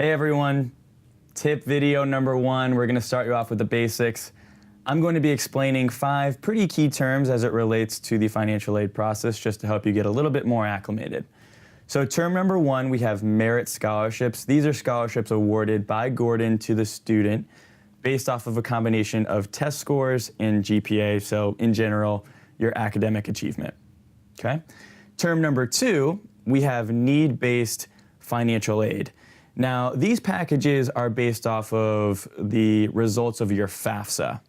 Hey everyone, tip video number one, we're going to start you off with the basics. I'm going to be explaining 5 pretty key terms as it relates to the financial aid process just to help you get a little bit more acclimated. So term number 1, we have merit scholarships. These are scholarships awarded by Gordon to the student based off of a combination of test scores and GPA, so in general, your academic achievement. Okay? Term number 2, we have need-based financial aid. Now, these packages are based off of the results of your FAFSA.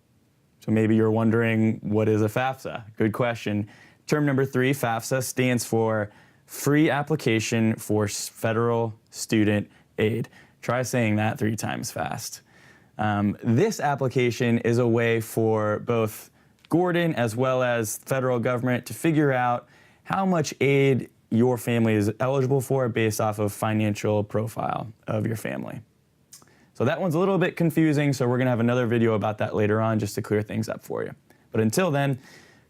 So maybe you're wondering, what is a FAFSA? Good question. Term number 3, FAFSA, stands for Free Application for Federal Student Aid. Try saying that 3 times fast. This application is a way for both Gordon as well as federal government to figure out how much aid your family is eligible for based off of financial profile of your family. So that one's a little bit confusing, so we're gonna have another video about that later on just to clear things up for you. But until then,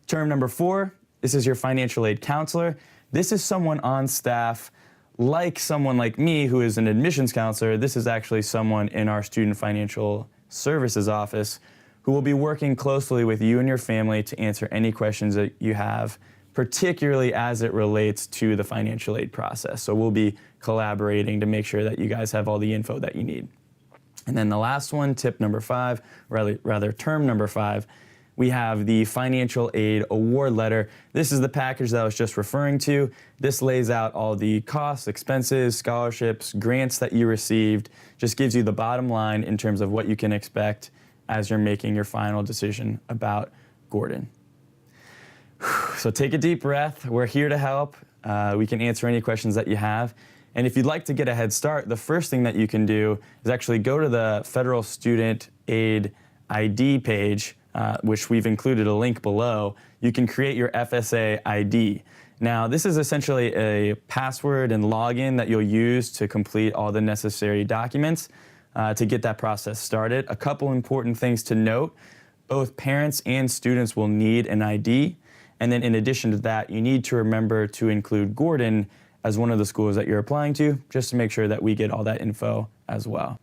term number 4, this is your financial aid counselor. This is someone on staff, like someone like me who is an admissions counselor. This is actually someone in our Student Financial Services office who will be working closely with you and your family to answer any questions that you have, particularly as it relates to the financial aid process. So we'll be collaborating to make sure that you guys have all the info that you need. And then the last one, tip number 5, rather term number 5, we have the financial aid award letter. This is the package that I was just referring to. This lays out all the costs, expenses, scholarships, grants that you received, just gives you the bottom line in terms of what you can expect as you're making your final decision about Gordon. So take a deep breath. We're here to help. We can answer any questions that you have. And if you'd like to get a head start, the first thing that you can do is actually go to the Federal Student Aid ID page, which we've included a link below. You can create your FSA ID. Now, this is essentially a password and login that you'll use to complete all the necessary documents to get that process started. A couple important things to note: both parents and students will need an ID. And then in addition to that, you need to remember to include Gordon as one of the schools that you're applying to, just to make sure that we get all that info as well.